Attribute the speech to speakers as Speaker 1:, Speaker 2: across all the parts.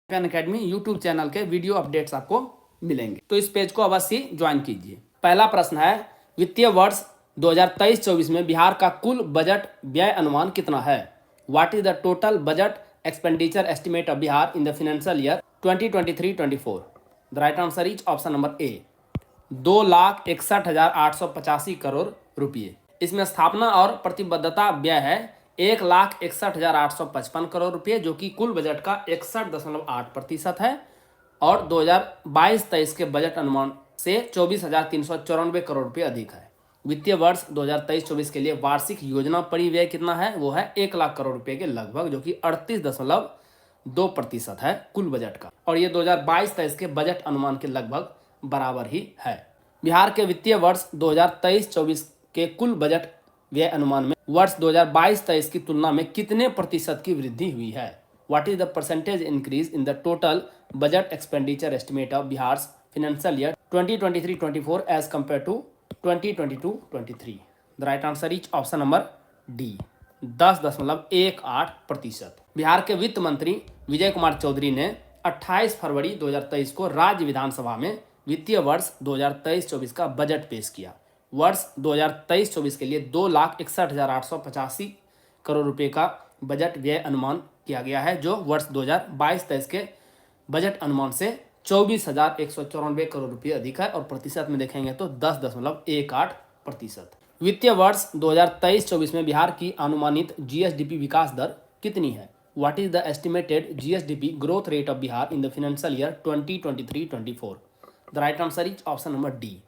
Speaker 1: एम्पियन academy YouTube channel के video updates आपको मिलेंगे, तो इस पेज को अवश्य ज्वाइन कीजिए। पहला प्रश्न है, वित्तीय वर्ष 2023-24 में बिहार का कुल बजट व्यय अनुमान कितना है? What is the total budget expenditure estimate of Bihar in the financial year 2023-24? The right answer is option number ए, 2,61,885 करोड़ रुपये। इसमें स्थापना और प्रतिबद्धता व्यय है 1,61,855 करोड़ रुपये, जो कि कुल बजट का 61.8% है और 2022-23 के बजट अनुमान से 24,394 करोड़ रुपये अधिक है। वित्तीय वर्ष 2023-24 के लिए वार्षिक योजना परिव्यय कितना है? वो है 1 लाख करोड़ रुपये के लगभग, जो कि 38.2% है कुल बजट का, और ये 2022-23 के बजट अनुमान के लगभग बराबर ही है। बिहार के वित्तीय वर्ष 2023-24 के कुल बजट व्यय अनुमान में वर्ष 2022-23 की तुलना में कितने प्रतिशत की वृद्धि हुई है? What is the percentage increase in the total budget expenditure estimate of Bihar financial year 2023-24 as compare to 2022-23? The right answer is option number D, 10.18%। Bihar के वित्त मंत्री विजय कुमार चौधरी ने 28 फरवरी 2023 को राज्य विधानसभा में वित्तीय वर्ष 2023-24 का बजट पेश किया। वर्ष 2023-24 के लिए 2,61,885 करोड़ रुपए का बजट व्यय अनुमान किया गया है, जो वर्ष 2022-23 के बजट अनुमान से 24,194 करोड़ रुपए अधिक है, और प्रतिशत में देखेंगे तो 10.18%। वित्तीय वर्ष 2023-24 में बिहार की अनुमानित जीएसडीपी विकास दर कितनी है? What is the estimated GSDP growth rate of Bihar in the financial year 2023-24? The right answer is option number D,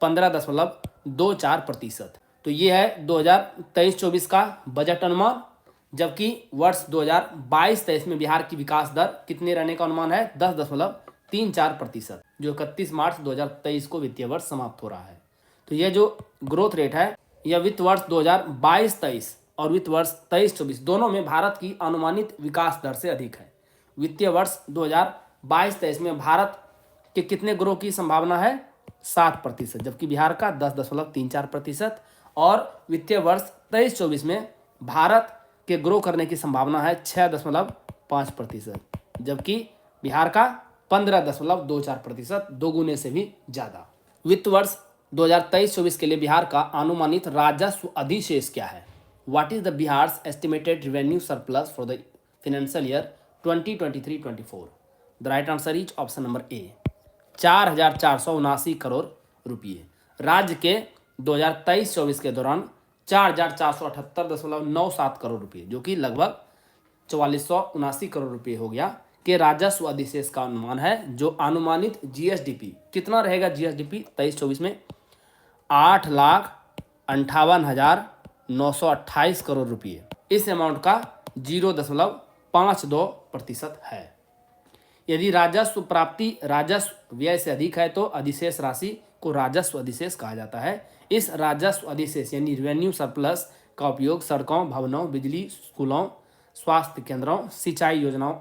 Speaker 1: 15.24%। तो ये है 2023-24 का बजट अनुमान, जबकि वर्ष 2022-23 में बिहार की विकास दर कितने रहने का अनुमान है? 10.34%, जो 31 मार्च 2023 को वित्तीय वर्ष समाप्त हो रहा है। तो ये जो ग्रोथ रेट है, यह वित्त वर्ष 2022-23 और वित्त वर्ष 23-24 दोनों में भारत की अनुमानित विकास दर से अधिक है। वित्तीय वर्ष 2022-23 में भारत के कितने ग्रोथ की संभावना है? 7%, जबकि बिहार का 10.34%, और वित्तीय वर्ष 23-24 में भारत के ग्रो करने की संभावना है 6.5%, जबकि बिहार का 15.24%, दोगुने से भी ज़्यादा। वित्त वर्ष 2023-24 के लिए बिहार का अनुमानित राजस्व अधिशेष क्या है? What is the Bihar estimated revenue surplus for the financial year 2023-24? The right answer is option number ए, 4,479 करोड़ रुपये। राज्य के 2023-24 के दौरान 4,478.97 करोड़ रुपये, जो कि लगभग 4,479 करोड़ रुपये हो गया, के राजस्व अधिशेष का अनुमान है, जो अनुमानित जीएसडीपी कितना रहेगा? जीएसडीपी 23-24 में 8,58,928 करोड़ रुपये। इस अमाउंट का 0.52% है। यदि राजस्व प्राप्ति राजस्व व्यय से अधिक है तो अधिशेष राशि को राजस्व अधिशेष कहा जाता है। इस राजस्व अधिशेष यानी रेवेन्यू सरप्लस का उपयोग सड़कों, भवनों, बिजली, स्कूलों, स्वास्थ्य केंद्रों, सिंचाई योजनाओं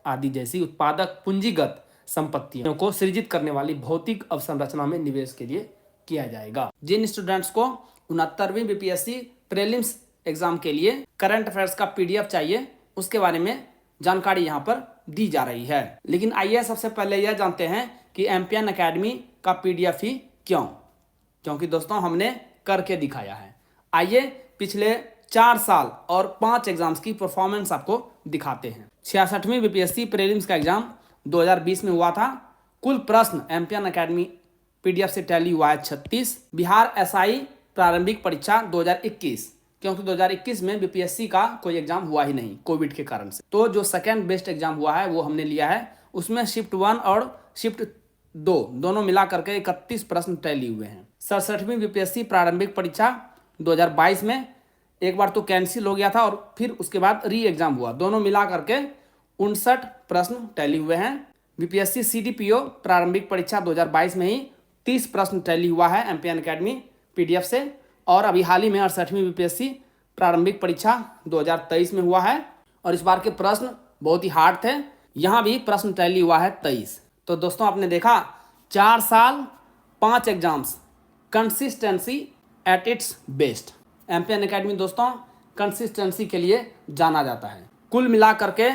Speaker 1: आदि जैसी उत्पादक पूंजीगत संपत्तियों को सृजित करने वाली भौतिक अवसंरचना में निवेश के लिए किया जाएगा। जिन स्टूडेंट्स को 69वीं बीपीएससी प्रीलिम्स एग्जाम के लिए करंट अफेयर्स का पीडीएफ चाहिए, उसके बारे में जानकारी यहाँ पर दी जा रही है। लेकिन आइए सबसे पहले यह जानते हैं कि एम्पियन अकेडमी का पीडीएफ ही क्यों? क्योंकि दोस्तों हमने करके दिखाया है। आइए पिछले 4 साल और 5 एग्जाम्स की परफॉर्मेंस आपको दिखाते हैं। 66वीं बीपीएससी प्रीलिम्स का एग्जाम 2020 में हुआ था। कुल प्रश्न एम्पियन अकेडमी पीडीएफ से टैली हुआ है 36। बिहार एसआई प्रारंभिक परीक्षा 2021, क्योंकि 2021 में बीपीएससी का कोई एग्जाम हुआ ही नहीं कोविड के कारण से, तो जो सेकेंड बेस्ट एग्जाम हुआ है वो हमने लिया है। उसमें शिफ्ट 1 और शिफ्ट 2 दोनों मिला करके 31 प्रश्न टैली हुए हैं। 67वीं बीपीएससी प्रारंभिक परीक्षा 2022 में एक बार तो कैंसिल हो गया था और फिर उसके बाद री एग्जाम हुआ, दोनों मिला करके 59 प्रश्न टैली हुए हैं। बीपीएससी सीडीपीओ प्रारंभिक परीक्षा 2022 में ही 30 प्रश्न टैली हुआ है एम्पियन अकेडमी पीडीएफ से, और अभी हाल ही में 68वीं बीपीएससी प्रारंभिक परीक्षा 2023 में हुआ है, और इस बार के प्रश्न बहुत ही हार्ड थे। यहाँ भी प्रश्न टैली हुआ है 23। तो दोस्तों आपने देखा 4 साल 5 exams, consistency at its best. MPN academy दोस्तों कंसिस्टेंसी के लिए जाना जाता है। कुल मिला करके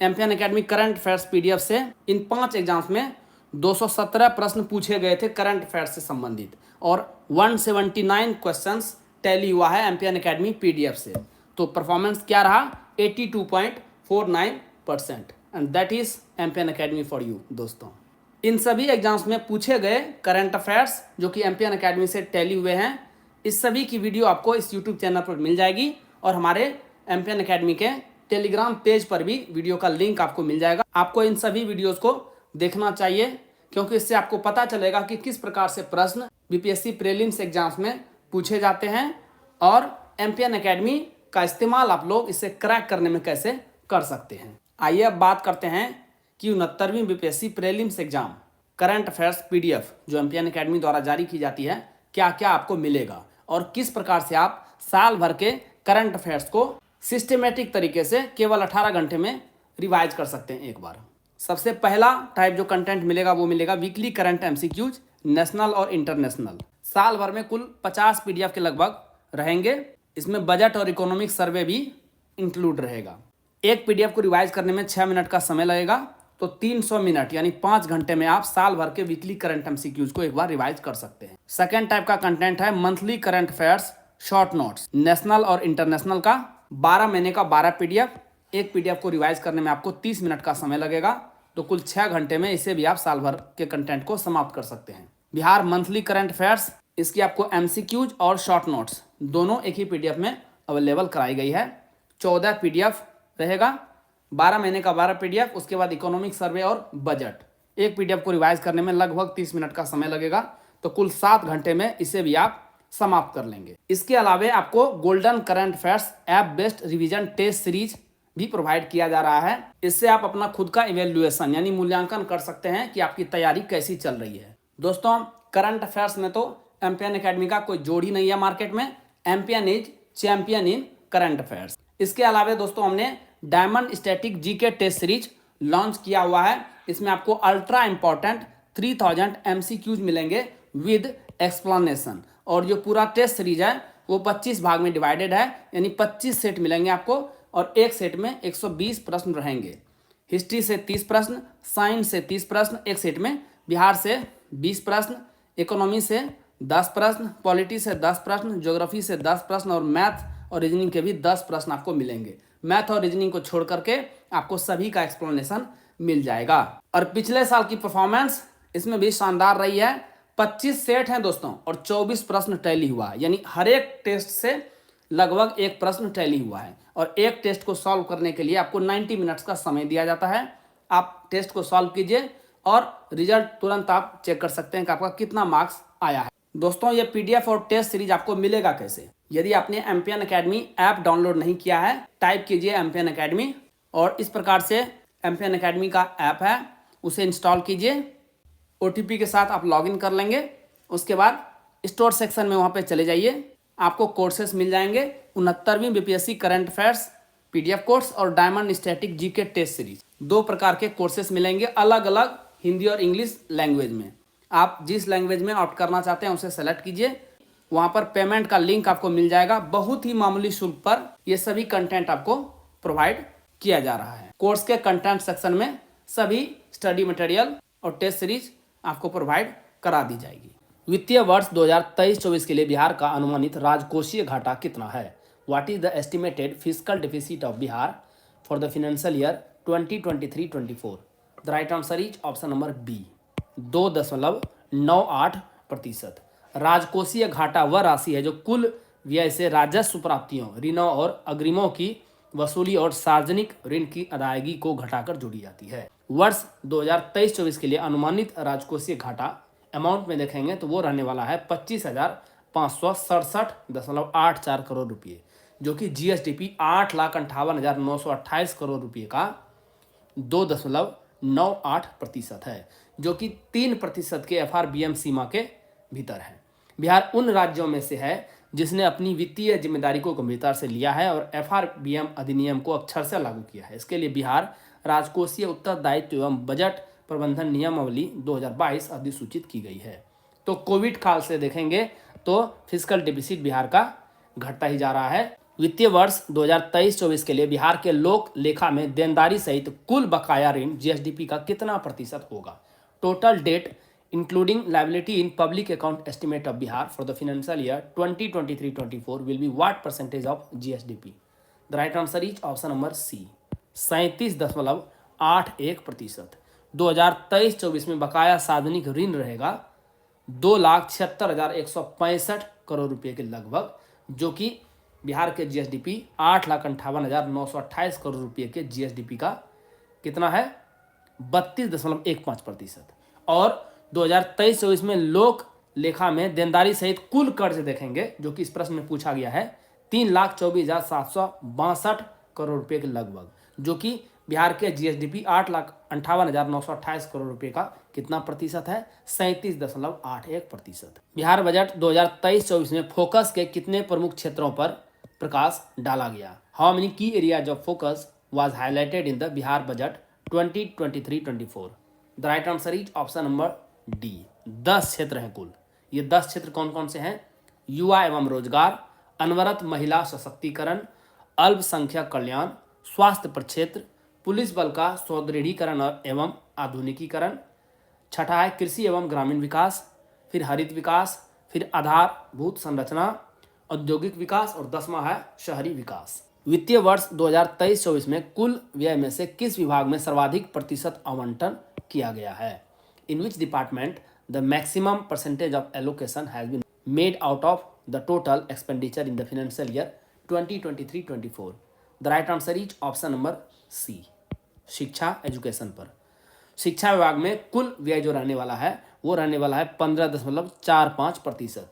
Speaker 1: MPN academy current affairs PDF से इन 5 एग्जाम्स में 217 प्रश्न पूछे गए थे करंट अफेयर्स से संबंधित, और 179 क्वेश्चंस टैली हुआ है एमपीएन एकेडमी पीडीएफ से। तो परफॉर्मेंस क्या रहा? 82.49%, and that is MPN academy for you. दोस्तों, इन सभी एग्जाम्स में पूछे गए करंट अफेयर्स जो कि एमपीएन एकेडमी से टैली हुए हैं, इस सभी की वीडियो आपको इस यूट्यूब चैनल पर मिल जाएगी, और हमारे एमपीएन एकेडमी के टेलीग्राम पेज पर भी वीडियो का लिंक आपको मिल जाएगा। आपको इन सभी वीडियोस को देखना चाहिए, क्योंकि इससे आपको पता चलेगा कि किस प्रकार से प्रश्न बीपीएससी प्रीलिम्स एग्जाम्स में पूछे जाते हैं, और एमपीएन एकेडमी का इस्तेमाल आप लोग इसे क्रैक करने में कैसे कर सकते हैं। आइए अब बात करते हैं कि 69वीं BPSC prelims exam current affairs PDF जो एमपीएन एकेडमी द्वारा जारी की जाती है, क्या क्या आपको मिलेगा और किस प्रकार से आप साल भर के करंट अफेयर्स को सिस्टमेटिक तरीके से केवल 18 घंटे में रिवाइज कर सकते हैं एक बार। सबसे पहला टाइप जो कंटेंट मिलेगा वो मिलेगा वीकली करंट एमसीक्यूज, नेशनल और इंटरनेशनल। साल भर में कुल 50 पीडीएफ के लगभग रहेंगे। इसमें बजट और इकोनॉमिक सर्वे भी इंक्लूड रहेगा। एक पीडीएफ को रिवाइज करने में 6 मिनट का समय लगेगा, तो 300 मिनट यानी 5 घंटे में आप साल भर के वीकली करंट एमसीक्यूज को एक बार रिवाइज कर सकते हैं। सेकेंड टाइप का कंटेंट है monthly current affairs short notes, national और इंटरनेशनल का 12 महीने का 12 पीडीएफ। एक पीडीएफ को रिवाइज करने में आपको 30 मिनट का समय लगेगा, तो कुल 6 घंटे में इसे भी आप साल भर के कंटेंट को समाप्त कर सकते हैं। बिहार मंथली करंट अफेयर्स, इसकी आपको एमसीक्यूज और शॉर्ट नोट्स दोनों एक ही पीडीएफ में अवेलेबल कराई गई है। 14 पीडीएफ रहेगा, 12 महीने का 12 पीडीएफ, उसके बाद इकोनॉमिक सर्वे और बजट। एक पीडीएफ को रिवाइज करने में लगभग 30 मिनट का समय लगेगा, तो कुल 7 घंटे में इसे भी आप समाप्त कर लेंगे। इसके अलावा आपको golden current affairs app based revision test series भी प्रोवाइड किया जा रहा है। इससे आप अपना खुद का इवेल्युएशन यानी मूल्यांकन कर सकते हैं कि आपकी तैयारी कैसी चल रही है। दोस्तों, करंट अफेयर्स में तो एमपीएन एकेडमी का कोई जोड़ ही नहीं है मार्केट में। MPN is champion in current affairs. इसके अलावा दोस्तों हमने diamond static GK test series launch किया हुआ है। इसमें आपको अल्ट्रा इंपॉर्टेंट 3000 एमसीक्यूज मिलेंगे विद एक्सप्लेनेशन, और जो पूरा टेस्ट सीरीज है वो 25 भाग में डिवाइडेड है, यानी 25 सेट मिलेंगे आपको, और एक सेट में 120 प्रश्न रहेंगे। हिस्ट्री से 30 प्रश्न, साइंस से 30 प्रश्न एक सेट में, बिहार से 20 प्रश्न, इकोनॉमी से 10 प्रश्न, पॉलिटी से 10 प्रश्न, ज्योग्राफी से 10 प्रश्न, और मैथ और रीजनिंग के भी 10 प्रश्न आपको मिलेंगे। मैथ और रीजनिंग को छोड़ करके आपको सभी का एक्सप्लेनेशन मिल जाएगा। और पिछले साल की परफॉर्मेंस इसमें भी शानदार रही है। 25 सेट हैं दोस्तों, और 24 प्रश्न टैली हुआ है, यानी हर एक टेस्ट से लगभग एक प्रश्न टैली हुआ है। और एक टेस्ट को सॉल्व करने के लिए आपको 90 मिनट्स का समय दिया जाता है। आप टेस्ट को सॉल्व कीजिए और रिजल्ट तुरंत आप चेक कर सकते हैं कि आपका कितना मार्क्स आया है। दोस्तों, ये पीडीएफ और टेस्ट सीरीज आपको मिलेगा कैसे? यदि आपने एमपीएन एकेडमी ऐप डाउनलोड नहीं किया है, टाइप कीजिए एमपीएन एकेडमी, और इस प्रकार से एमपीएन एकेडमी का ऐप है उसे इंस्टॉल कीजिए। ओटीपी के साथ आप लॉगिन कर लेंगे। उसके बाद स्टोर सेक्शन में वहाँ पे चले जाइए, आपको कोर्सेस मिल जाएंगे। 69वीं BPSC current affairs PDF course और diamond static GK test series, 2 प्रकार के कोर्सेस मिलेंगे, अलग अलग हिंदी और इंग्लिश लैंग्वेज में। आप जिस लैंग्वेज में ऑप्ट करना चाहते हैं उसे सेलेक्ट कीजिए। वहाँ पर पेमेंट का लिंक आपको मिल जाएगा। बहुत ही मामूली शुल्क पर ये सभी कंटेंट आपको प्रोवाइड किया जा रहा है। कोर्स के कंटेंट सेक्शन में सभी स्टडी मटेरियल और टेस्ट सीरीज आपको प्रोवाइड करा दी जाएगी। वित्तीय वर्ष 2023-24 के लिए बिहार का अनुमानित राजकोषीय घाटा कितना है? What is the estimated fiscal deficit of Bihar for the financial year 2023-24? The right answer is option number B, 2.98%। राजकोषीय घाटा वह राशि है जो कुल व्यय से राजस्व प्राप्तियों, ऋणों और अग्रिमों की वसूली और सार्वजनिक ऋण की अदायगी को घटाकर जोड़ी जाती है। वर्ष 2023-24 के लिए अनुमानित राजकोषीय घाटा अमाउंट में देखेंगे तो वो रहने वाला है 25,567.84 करोड़ रुपये, जो कि जीएसडीपी 8,58,928 करोड़ रुपये का 2.98% है, जो कि 3% के एफआरबीएम सीमा के भीतर है। बिहार उन राज्यों में से है जिसने अपनी वित्तीय जिम्मेदारी को गंभीरता से लिया है और एफआरबीएम अधिनियम को अक्षरशः लागू किया है। इसके लिए बिहार राजकोषीय उत्तरदायित्व एवं बजट प्रबंधन नियमावली 2022 अधिसूचित की गई है। तो कोविड काल से देखेंगे तो फिस्कल डेफिसिट बिहार का घटता ही जा रहा है। वित्तीय वर्ष 2023-24 के लिए बिहार के लोक लेखा में देनदारी सहित कुल बकाया ऋण जीएसडीपी का कितना प्रतिशत होगा? Total debt including liability in public account estimate of Bihar for the financial year 2023-24 will be what percentage of GSDP? The right answer is option number C, 37.81%। 2023-24 में बकाया सार्वजनिक ऋण रहेगा 2,76,165 करोड़ रुपए के लगभग, जो कि बिहार के जीएसडीपी 8,58,928 करोड़ रुपए के जीएसडीपी का कितना है? 32.15%। और 2023-24 में लोक लेखा में देनदारी सहित कुल कर्ज देखेंगे, जो कि इस प्रश्न में पूछा गया है, 3,24,762 करोड़ रुपए के लगभग, जो कि बिहार के जीएसडीपी 8,58,928 करोड़ रुपए का कितना प्रतिशत है? 37.81%। बिहार बजट 2023-24 में फोकस के कितने प्रमुख क्षेत्रों पर प्रकाश डाला गया? हाउ मेनी की areas of focus was highlighted in the Bihar budget 2023-24? The right answer is option number D, 10 क्षेत्र हैं कुल। ये 10 क्षेत्र कौन कौन से हैं? युवा एवं रोजगार, अनवरत महिला सशक्तिकरण, अल्पसंख्यक कल्याण, स्वास्थ्य प्रक्षेत्र, पुलिस बल का सुदृढ़ीकरण एवं आधुनिकीकरण, छठा है कृषि एवं ग्रामीण विकास, फिर हरित विकास, फिर आधारभूत संरचना, औद्योगिक विकास, और 10वां है शहरी विकास। वित्तीय वर्ष 2023-24 में कुल व्यय में से किस विभाग में सर्वाधिक प्रतिशत आवंटन किया गया है? In which department the maximum percentage of allocation has been made out of the total expenditure in the financial year 2023-24? The right answer is option number C, शिक्षा एजुकेशन पर। शिक्षा विभाग में कुल व्यय जो रहने वाला है वो रहने वाला है 15.45%,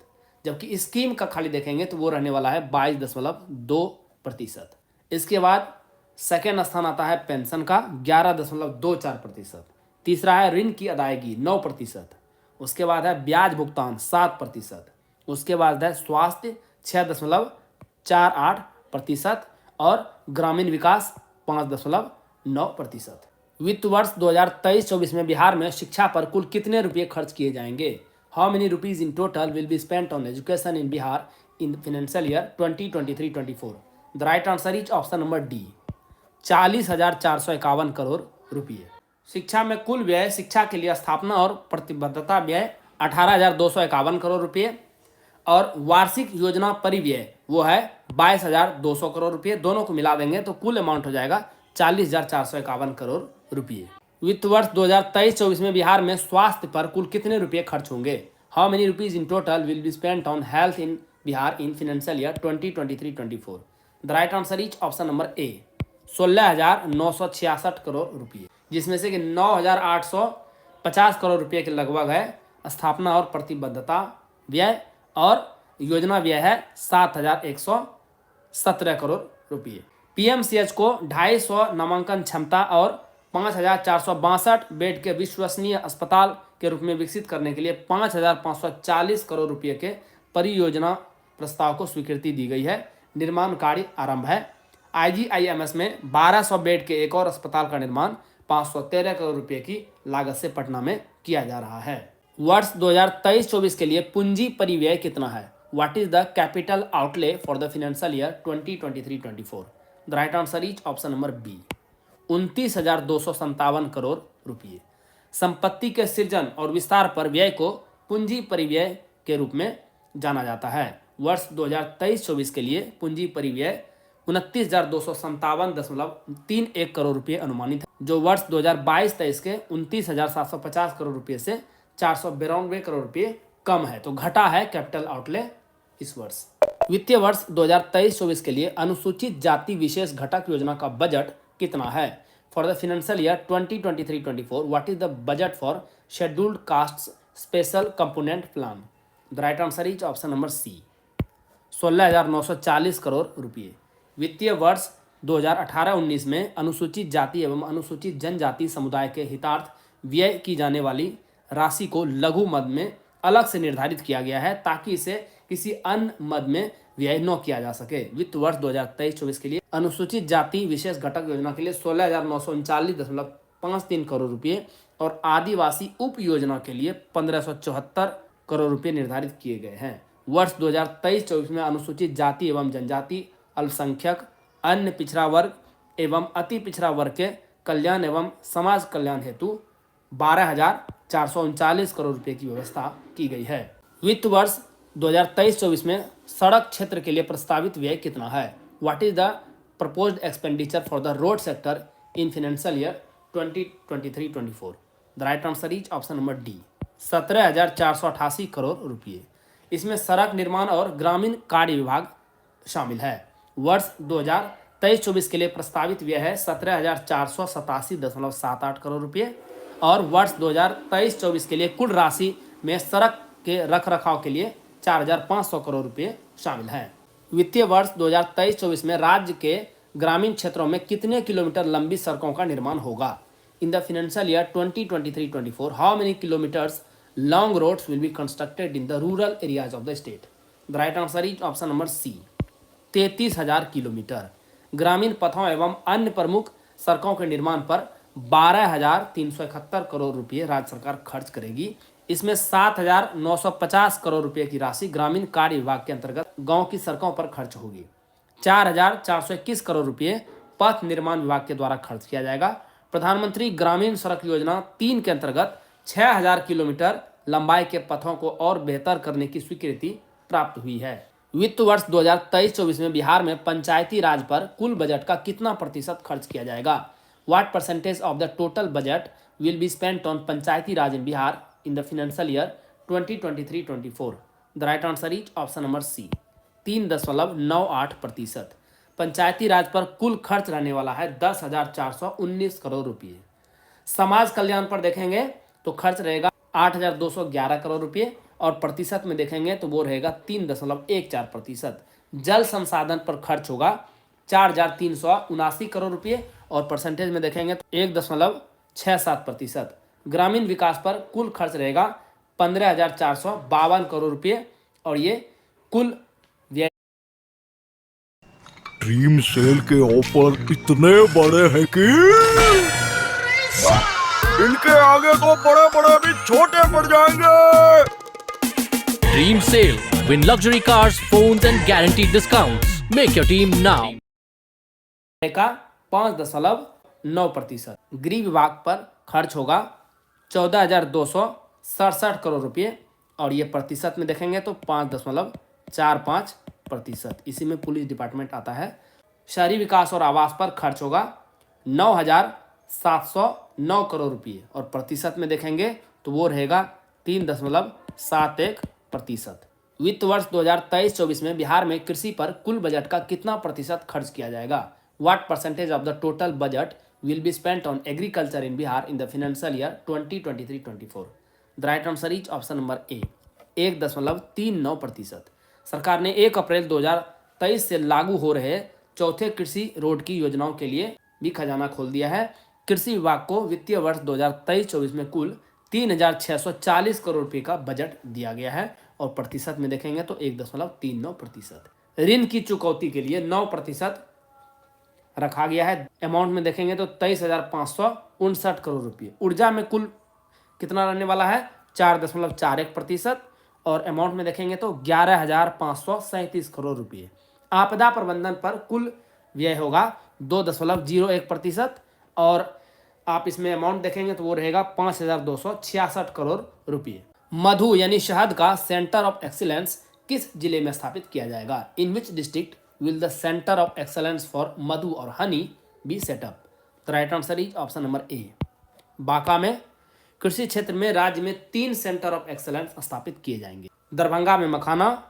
Speaker 1: जबकि स्कीम का खाली देखेंगे तो वो रहने वाला है 22.2%। इसके बाद सेकेंड स्थान आता है पेंशन का 11.24%। तीसरा है ऋण की अदायगी 9%। उसके बाद है ब्याज भुगतान 7%। उसके बाद है स्वास्थ्य 6.48% और ग्रामीण विकास 5.9%। वित्त वर्ष 2023-24 में बिहार में शिक्षा पर कुल कितने रुपये खर्च किए जाएंगे? How many rupees in total will be spent on education in Bihar in financial year 2023-24? The right answer is option number D, 40,451 crore रुपये। शिक्षा में कुल व्यय शिक्षा के लिए स्थापना और प्रतिबद्धता व्यय 18,251 करोड़ रुपये और वार्षिक योजना परिव्यय वो है 22,200 करोड़ रुपये। दोनों को मिला देंगे तो कुल अमाउंट हो जाएगा 40,451 करोड़ रुपये। वित्त वर्ष 2023-24 में बिहार में स्वास्थ्य पर कुल कितने रुपये खर्च होंगे? How many rupees in total will be spent on health in Bihar in financial year 2023-24? The right answer is option number ए, 16,966 करोड़ रुपये, जिसमें से कि 9,850 करोड़ रुपये के लगभग है स्थापना और प्रतिबद्धता व्यय और योजना व्यय है 7,117 करोड़ रुपये। पीएमसीएच को 250 नामांकन क्षमता और 5,462 बेड के विश्वसनीय अस्पताल के रूप में विकसित करने के लिए 5,540 करोड़ रुपये के परियोजना प्रस्ताव को स्वीकृति दी गई है। निर्माण कार्य आरंभ है। आईजीआईएमएस में 1200 बेड के एक और अस्पताल का निर्माण 513 करोड़ रुपये की लागत से पटना में किया जा रहा है। वर्ष 2023-24 के लिए पूंजी परिव्यय कितना है? What is the capital outlay for the financial year 2023-24? The right answer is option number B, 29,257 crore रुपये। संपत्ति के सृजन और विस्तार पर व्यय को पूंजी परिव्यय के रूप में जाना जाता है। वर्ष 2023-24 के लिए पूंजी परिव्यय 29,257.31 करोड़ रुपये अनुमानित है, जो वर्ष 2022-23 के 29,750 करोड़ रुपये से 492 करोड़ रुपये कम है, तो घटा है कैपिटल आउटले इस वर्ष। वित्तीय वर्ष 2023-24 के लिए अनुसूचित जाति विशेष घटक योजना का बजट कितना है? For the financial year 2023-24 what is the budget for scheduled caste special component plan? The right answer is option number C, 16,940 crore रुपये। वित्तीय वर्ष 2018-19 में अनुसूचित जाति एवं अनुसूचित जनजाति समुदाय के हितार्थ व्यय की जाने वाली राशि को लघु मद में अलग से निर्धारित किया गया है ताकि इसे किसी अन्य मद में व्यय न किया जा सके। वित्त वर्ष 2023-24 के लिए अनुसूचित जाति विशेष घटक योजना के लिए 16,939.53 करोड़ रुपये और आदिवासी उप योजना के लिए 1,574 करोड़ रुपये निर्धारित किए गए हैं। वर्ष 2023-24 में अनुसूचित जाति एवं जनजाति अल्पसंख्यक, अन्य पिछड़ा वर्ग एवं अति पिछड़ा वर्ग के कल्याण एवं समाज कल्याण हेतु 12,439 करोड़ रुपए की व्यवस्था की गई है। वित्त वर्ष 2023-24 में सड़क क्षेत्र के लिए प्रस्तावित व्यय कितना है? What is the proposed expenditure for the road sector in financial year 2023-24? The right answer is option number D, 17,488 crore रुपये। इसमें सड़क निर्माण और ग्रामीण कार्य विभाग शामिल है। वर्ष 2023-24 के लिए प्रस्तावित व्यय है 17,487.78 करोड़ रुपये और वर्ष 2023-24 के लिए कुल राशि में सड़क के रख रखाव के लिए 4,500 करोड़ रुपये शामिल हैं। वित्तीय वर्ष 2023-24 में राज्य के ग्रामीण क्षेत्रों में कितने किलोमीटर लंबी सड़कों का निर्माण होगा? In the financial year 2023-24 how many kilometres long roads will be constructed in the rural areas of the state? The right answer is option number C, 33,000 kilometre. ग्रामीण पथों एवं अन्य प्रमुख सड़कों के निर्माण पर 12,371 करोड़ रुपये राज्य सरकार खर्च करेगी। इसमें 7,950 करोड़ रुपए की राशि ग्रामीण कार्य विभाग के अंतर्गत गांव की सड़कों पर खर्च होगी। 4,421 करोड़ रुपए पथ निर्माण विभाग के द्वारा खर्च किया जाएगा। प्रधानमंत्री ग्रामीण सड़क योजना 3 के अंतर्गत 6,000 किलोमीटर लंबाई के पथों को और बेहतर करने की स्वीकृति प्राप्त हुई है। वित्त वर्ष 2023-24 में बिहार में पंचायती राज पर कुल बजट का कितना प्रतिशत खर्च किया जाएगा? What percentage of the total budget will be spent on Panchayati Raj in Bihar in the financial year 2023-24? The right answer is option number C, 3.98%। Panchayati Raj पर कुल खर्च रहने वाला है 10,419 करोड़ रुपये। समाज कल्याण पर देखेंगे तो खर्च रहेगा 8,211 करोड़ रुपये और प्रतिशत में देखेंगे तो वो रहेगा 3.14%। जल संसाधन पर खर्च होगा 4,379 करोड़ रुपये और परसेंटेज में देखेंगे तो 1.67%। ग्रामीण विकास पर कुल खर्च रहेगा 15,452 करोड़ रुपये और ये कुल व्यय।
Speaker 2: ड्रीम सेल के ऑफर इतने बड़े हैं कि इनके आगे तो बड़े बड़े भी छोटे पड़ जाएंगे।
Speaker 3: Dream Sale. Win luxury cars, phones and guaranteed discounts. Make your team now.
Speaker 1: का 5.9%। गृह विभाग पर खर्च होगा 14,267 करोड़ रुपये और ये प्रतिशत में देखेंगे तो 5.45%। इसी में पुलिस डिपार्टमेंट आता है। शहरी विकास और आवास पर खर्च होगा 9,709 करोड़ रुपये और प्रतिशत में देखेंगे तो वो रहेगा 3.71%। वित्त वर्ष 2023-24 में बिहार में कृषि पर कुल बजट का कितना प्रतिशत खर्च किया जाएगा? What percentage of the total budget will be spent on agriculture in Bihar in the financial year 2023-24? The right answer is option number ए, 1.39%। सरकार ने 1 अप्रैल 2023 से लागू हो रहे चौथे कृषि रोड की योजनाओं के लिए भी खजाना खोल दिया है। कृषि विभाग को वित्तीय वर्ष 2023-24 में कुल 3,640 करोड़ रुपए का बजट दिया गया है और प्रतिशत में देखेंगे तो 1.39%। ऋण की चुकौती के लिए 9% रखा गया है। अमाउंट में देखेंगे तो 23,559 करोड़ रुपये। ऊर्जा में कुल कितना रहने वाला है? 4.41% और अमाउंट में देखेंगे तो 11,537 करोड़ रुपये। आपदा प्रबंधन पर कुल व्यय होगा 2.01% और आप इसमें अमाउंट देखेंगे तो वो रहेगा 5,266 करोड़ रुपये। मधु यानी शहद का सेंटर ऑफ एक्सीलेंस किस जिले में स्थापित किया जाएगा? In which district will the centre of excellence for madhu और honey bee set up? The right answer is option number A, Banka में। कृषि क्षेत्र में राज्य में 3 सेंटर ऑफ एक्सीलेंस स्थापित किए जाएंगे। दरभंगा में मखाना,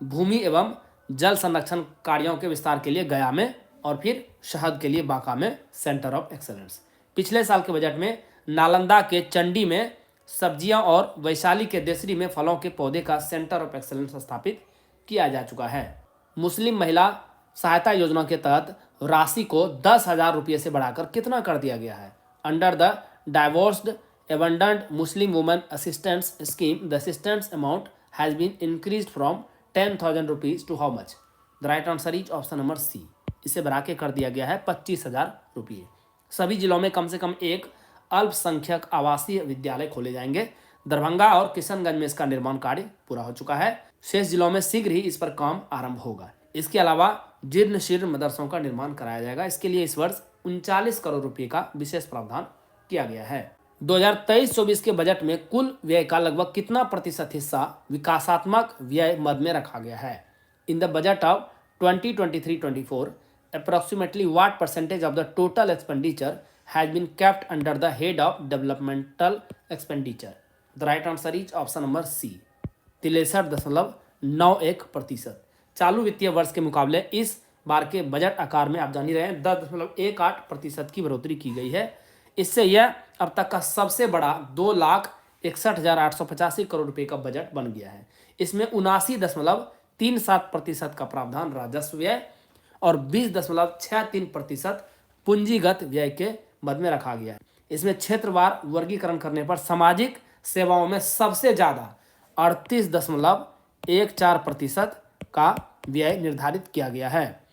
Speaker 1: भूमि एवं जल संरक्षण कार्यों के विस्तार के लिए गया में और फिर शहद के लिए बांका में सेंटर ऑफ एक्सीलेंस। पिछले साल के बजट में नालंदा के चंडी में सब्जियां और वैशाली के देसरी में फलों के पौधे का सेंटर ऑफ एक्सीलेंस स्थापित किया जा चुका है। मुस्लिम महिला सहायता योजना के तहत राशि को 10,000 रुपये से बढ़ाकर कितना कर दिया गया है? Under the divorced abandoned Muslim women assistance scheme the assistance amount has been increased from 10,000 rupees to how much? The right answer is option number C, इसे बढ़ा के कर दिया गया है 25,000 रुपये। सभी जिलों में कम से कम एक अल्पसंख्यक आवासीय विद्यालय खोले जाएंगे। दरभंगा और किशनगंज में इसका निर्माण कार्य पूरा हो चुका है। शेष जिलों में शीघ्र ही इस पर काम आरंभ होगा। इसके अलावा जीर्ण शीर्ण मदरसों का निर्माण कराया जाएगा। इसके लिए इस वर्ष 39 करोड़ रुपए का विशेष प्रावधान किया गया है। 2023-24 के बजट में कुल व्यय का लगभग कितना प्रतिशत हिस्सा विकासात्मक व्यय मद में रखा गया है? In the budget of 2023-24 approximately what percentage of the total expenditure has been kept under the head of developmental expenditure? The right answer is option number C, 63.91%। चालू वित्तीय वर्ष के मुकाबले इस बार के बजट आकार में आप जान ही रहे हैं 10.18% की बढ़ोतरी की गई है। इससे यह अब तक का सबसे बड़ा 2,61,885 करोड़ रुपए का बजट बन गया है। इसमें 79.37% का प्रावधान राजस्व व्यय और 20.63% पूंजीगत व्यय के मद में रखा गया है। इसमें क्षेत्रवार वर्गीकरण करने पर सामाजिक सेवाओं में सबसे ज्यादा 38.14% का व्यय निर्धारित किया गया है।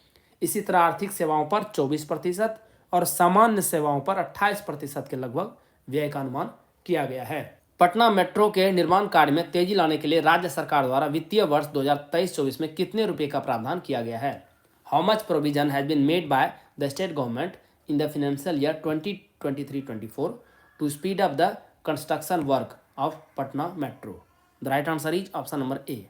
Speaker 1: इसी तरह आर्थिक सेवाओं पर 24% और सामान्य सेवाओं पर 28% के लगभग व्यय का अनुमान किया गया है। पटना मेट्रो के निर्माण कार्य में तेजी लाने के लिए राज्य सरकार द्वारा वित्तीय वर्ष 2023-24 में कितने रुपए का प्रावधान किया गया है? How much provision has been made by the state government in the financial year 2023-24 to speed up the construction work of Patna metro? The right answer is option number A,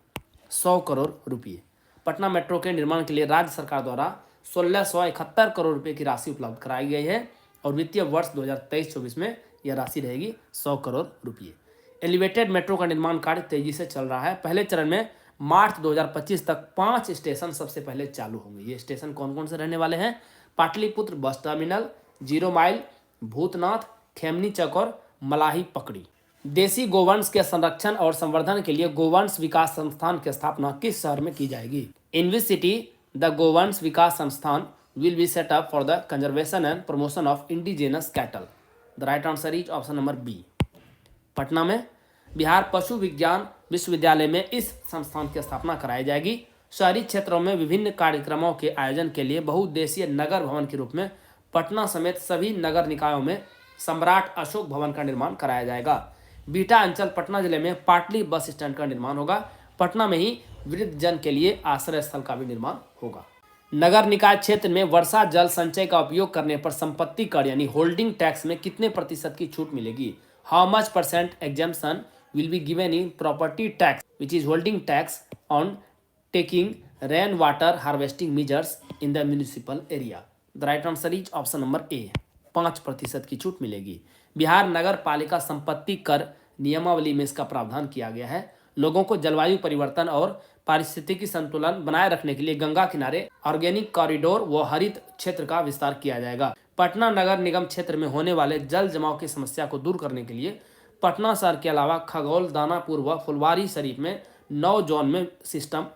Speaker 1: 100 crore रुपये। पटना मेट्रो के निर्माण के लिए राज्य सरकार द्वारा 1671 करोड़ रुपए की राशि उपलब्ध कराई गई है और वित्तीय वर्ष 2023-24 में यह राशि रहेगी 100 करोड़ रुपये। एलिवेटेड मेट्रो का निर्माण कार्य तेजी से चल रहा है। पहले चरण में मार्च 2025 तक 5 स्टेशन सबसे पहले चालू होंगे। ये स्टेशन कौन कौन से रहने वाले हैं? Pataliputra bus terminal, 0 mile, Bhoothnath, Khemni Chowk और मलाही पकड़ी। देसी गोवंश के संरक्षण और संवर्धन के लिए गोवंश विकास संस्थान की स्थापना किस शहर में की जाएगी? इन which city the Govansh Vikas Sansthan will be set up for the conservation and promotion of indigenous cattle? The right answer is option number B, Patna में। बिहार पशु विज्ञान विश्वविद्यालय में इस संस्थान की स्थापना कराई जाएगी। शहरी क्षेत्रों में विभिन्न कार्यक्रमों के आयोजन के लिए बहुउद्देशीय नगर भवन के रूप में पटना समेत सभी नगर निकायों में सम्राट अशोक भवन का निर्माण कराया जाएगा। बीटा अंचल पटना जिले में पाटली बस स्टैंड का निर्माण होगा। पटना में ही वृद्धजन के लिए आश्रय स्थल का भी निर्माण होगा। नगर निकाय क्षेत्र में वर्षा जल संचय का उपयोग करने पर संपत्ति कर यानी होल्डिंग टैक्स में कितने प्रतिशत की छूट मिलेगी? How much percent exemption will be given in property tax which is holding tax on taking rain water harvesting measures in the municipal area? The right answer is option number ए, 5% की छूट मिलेगी। बिहार नगर पालिका संपत्ति कर नियमावली में इसका प्रावधान किया गया है। लोगों को जलवायु परिवर्तन और पारिस्थितिकी संतुलन बनाए रखने के लिए गंगा किनारे ऑर्गेनिक कॉरिडोर व हरित क्षेत्र का विस्तार किया जाएगा। पटना नगर निगम क्षेत्र में होने वाले जल जमाव की समस्या को दूर करने के लिए पटना शहर के अलावा खगौल, दानापुर व फुलवारी शरीफ में 9 जोन में सिस्टम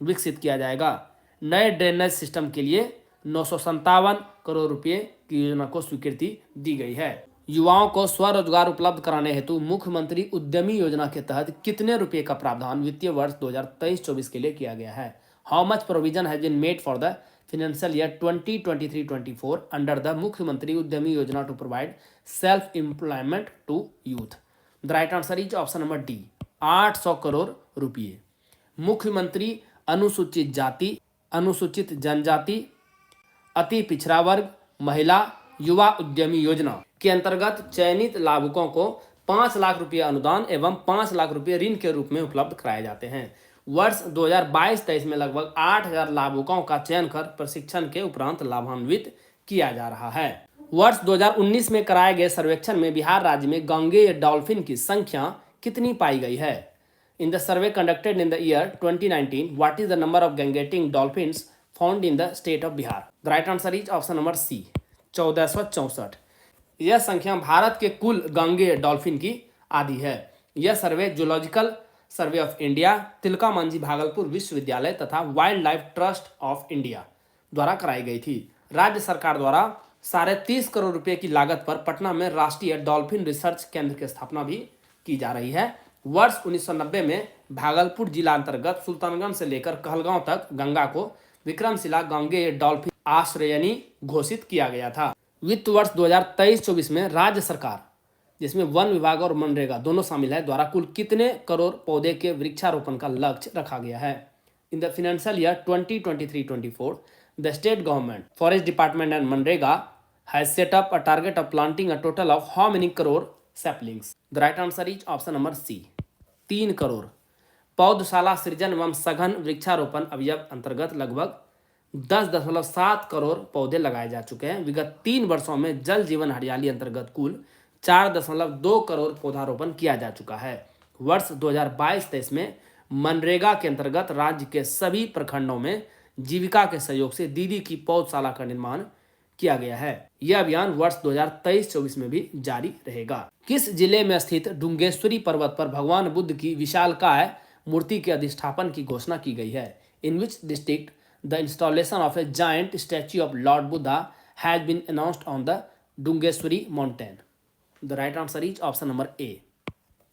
Speaker 1: विकसित किया जाएगा। नए ड्रेनेज सिस्टम के लिए 957 करोड़ रुपए की योजना को स्वीकृति दी गई है। युवाओं को स्वरोजगार उपलब्ध कराने हेतु मुख्यमंत्री उद्यमी योजना के तहत कितने रुपए का प्रावधान वित्तीय वर्ष 2023-24 के लिए किया गया है? How much provision has been made for the financial year 2023-24 under the Mukhyamantri Udyami Yojana to provide self employment to youth? The right answer is option number D, 800 crore रुपये। मुख्यमंत्री अनुसूचित जाति, अनुसूचित जनजाति, अति पिछड़ा वर्ग, महिला, युवा उद्यमी योजना के अंतर्गत चयनित लाभुकों को 5 लाख रुपये अनुदान एवं 5 लाख रुपये ऋण के रूप में उपलब्ध कराए जाते हैं। वर्ष 2022-23 में लगभग 8,000 लाभुकों का चयन कर प्रशिक्षण के उपरांत लाभान्वित किया जा रहा है। वर्ष 2019 में कराए गए सर्वेक्षण में बिहार राज्य में गंगेय डॉल्फिन की संख्या कितनी पाई गई है? In the survey conducted in the year 2019, what is the number of Gangetic dolphins found in the state of Bihar? The right answer is option number C, 1464। यह संख्या भारत के कुल गंगेय डॉल्फिन की आधी है। यह survey Zoological Survey of India, Tilka Manjhi Bhagalpur विश्वविद्यालय तथा Wild Life Trust of India द्वारा कराई गई थी। राज्य सरकार द्वारा 30.5 करोड़ रुपए की लागत पर पटना में राष्ट्रीय डॉल्फिन रिसर्च केंद्र की स्थापना भी की जा रही है। वर्ष 1990 में भागलपुर जिला अंतर्गत सुल्तानगंज से लेकर कहलगांव तक गंगा को विक्रमशिला गंगेय डॉल्फिन आश्रयनी घोषित किया गया था। वित्त वर्ष 2023-24 में राज्य सरकार, जिसमें वन विभाग और मनरेगा दोनों शामिल है, द्वारा कुल कितने करोड़ पौधे के वृक्षारोपण का लक्ष्य रखा गया है? In the financial year 2023-24, the state government, forest department and Manrega has set up a target of planting a total of how many crore saplings? The right answer is option number C, 3 crore. पौधशाला सृजन एवं सघन वृक्षारोपण अभियान अंतर्गत लगभग 10.7 करोड़ पौधे लगाए जा चुके हैं। विगत 3 वर्षों में जल जीवन हरियाली अंतर्गत कुल 4.2 करोड़ पौधारोपण किया जा चुका है। वर्ष 2022-23 में मनरेगा के अंतर्गत राज्य के सभी प्रखंडों में जीविका के सहयोग से दीदी की पौधशाला का निर्माण किया गया है। यह अभियान वर्ष 2023-24 में भी जारी रहेगा। किस जिले में स्थित डुंगेश्वरी पर्वत पर भगवान बुद्ध की विशालकाय मूर्ति के अधिष्ठापन की घोषणा की गई है? In which district the installation of a giant statue of lord Buddha has been announced on the Dungeshwari mountain? The right answer is option number A,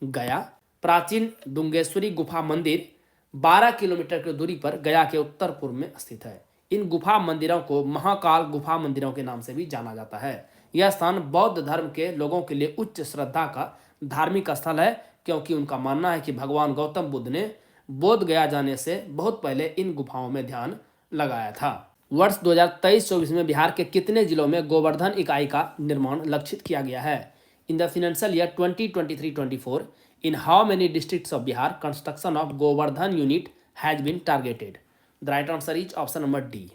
Speaker 1: Gaya. प्राचीन डुंगेश्वरी गुफा मंदिर 12 किलोमीटर की दूरी पर गया के उत्तर पूर्व में स्थित है। इन गुफा मंदिरों को महाकाल गुफा मंदिरों के नाम से भी जाना जाता है। यह स्थान बौद्ध धर्म के लोगों के लिए उच्च श्रद्धा का धार्मिक स्थल है, क्योंकि उनका मानना है कि भगवान गौतम बुद्ध ने बोध गया जाने से बहुत पहले इन गुफाओं में ध्यान लगाया था। वर्ष 2023-24 में बिहार के कितने जिलों में गोवर्धन इकाई का निर्माण लक्षित किया गया है? In the financial year 2023-24, in how many districts of Bihar construction of Govardhan unit has been targeted? The right answer is option number D,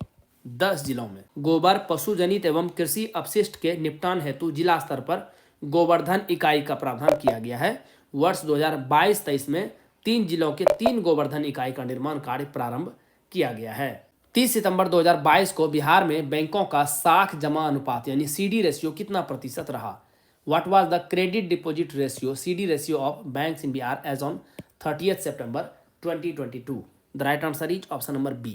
Speaker 1: 10 जिलों में। गोबर पशु जनित एवं कृषि अपशिष्ट के निपटान हेतु जिला स्तर पर गोवर्धन इकाई का प्रावधान किया गया है। वर्ष 2022-23 में 3 जिलों के 3 गोवर्धन इकाई का निर्माण कार्य प्रारंभ किया गया है। 30 सितंबर 2022 को बिहार में बैंकों का साख जमा अनुपात यानी CD रेशियो कितना प्रतिशत रहा? What was the credit deposit ratio CD ratio of banks in Bihar as on 30th September 2022? The right answer is option number B,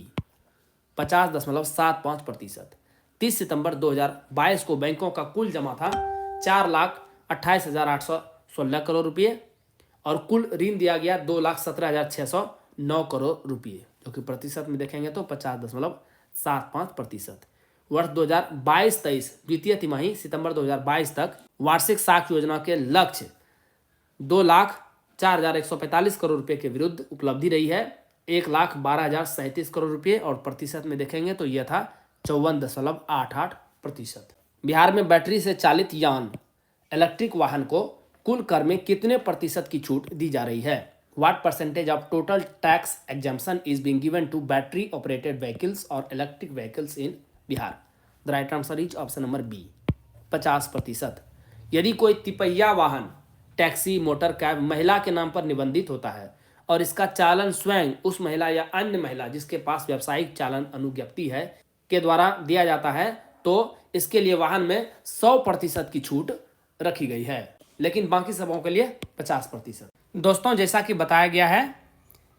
Speaker 1: 50.75%। 30 सितंबर 2022 को बैंकों का कुल जमा था 4,28,816 करोड़ रुपये और कुल ऋण दिया गया 2,17,609 करोड़ रुपये, जो कि प्रतिशत में देखेंगे तो 50.75%। वर्ष 2022-23 द्वितीय तिमाही सितंबर 2022 तक वार्षिक साख योजना के लक्ष्य 2,04,145 करोड़ रुपए के विरुद्ध उपलब्धि रही है 1,12,037 करोड़ रुपए और प्रतिशत में देखेंगे तो यह था 54.88%। बिहार में बैटरी से चालित यान इलेक्ट्रिक वाहन को कुल कर में कितने प्रतिशत की छूट दी जा रही है? What percentage of total tax exemption is being given to battery operated vehicles or electric vehicles in Bihar? The right answer is option number B, 50%। यदि कोई तिपहिया वाहन टैक्सी मोटर कैब महिला के नाम पर निबंधित होता है और इसका चालन स्वयं उस महिला या अन्य महिला जिसके पास व्यावसायिक चालन अनुज्ञप्ति है के द्वारा दिया जाता है, तो इसके लिए वाहन में 100% की छूट रखी गई है, लेकिन बाकी सबों के लिए 50%। दोस्तों, जैसा कि बताया गया है,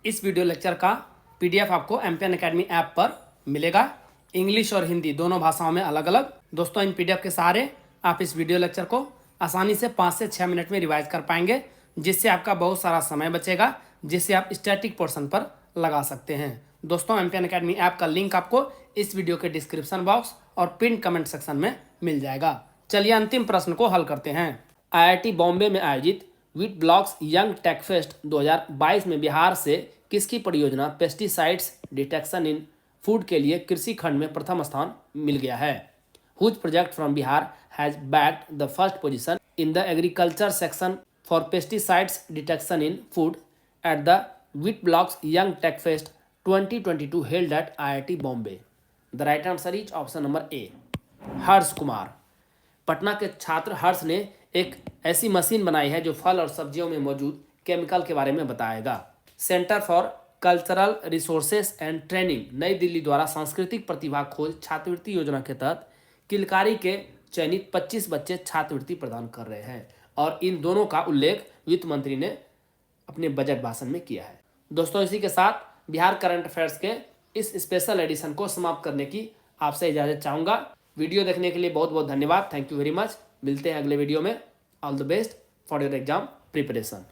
Speaker 1: इस वीडियो लेक्चर का PDF आपको एमपीएन एकेडमी ऐप पर मिलेगा। इंग्लिश और हिंदी दोनों भाषाओं में अलग अलग। दोस्तों, इन PDF के सहारे आप इस वीडियो लेक्चर को आसानी से 5 से 6 मिनट में रिवाइज कर पाएंगे, जिससे आपका बहुत सारा समय बचेगा, जिससे आप स्टैटिक पोर्शन पर लगा सकते हैं। दोस्तों, एमपीएन एकेडमी ऐप का लिंक आपको इस वीडियो के डिस्क्रिप्शन बॉक्स और पिन कमेंट सेक्शन में मिल जाएगा। चलिए अंतिम प्रश्न को हल करते हैं। IIT बॉम्बे में आयोजित विट ब्लॉक्स यंग टेक फेस्ट 2022 में बिहार से किसकी परियोजना पेस्टिसाइड्स डिटेक्शन इन फूड के लिए कृषि खंड में प्रथम स्थान मिल गया है? Whose project from Bihar has bagged the first position in the agriculture section for pesticides detection in food at the wit blox young tech fest 2022 held at IIT Bombay? The right answer is option number A, Harsh Kumar. Patna के छात्र हर्ष ने एक ऐसी machine बनाई है जो फल और सब्जियों में मौजूद केमिकल के बारे में बताएगा। Centre for cultural resources and training नई दिल्ली द्वारा सांस्कृतिक प्रतिभा खोज छात्रवृत्ति योजना के तहत किलकारी के चयनित 25 बच्चे छात्रवृत्ति प्रदान कर रहे हैं और इन दोनों का उल्लेख वित्त मंत्री ने अपने बजट भाषण में किया है। दोस्तों, इसी के साथ बिहार करंट अफेयर्स के इस स्पेशल एडिशन को समाप्त करने की आपसे इजाजत चाहूँगा। वीडियो देखने के लिए बहुत बहुत धन्यवाद। Thank you very much. मिलते हैं अगले वीडियो में। All the best for your exam preparation.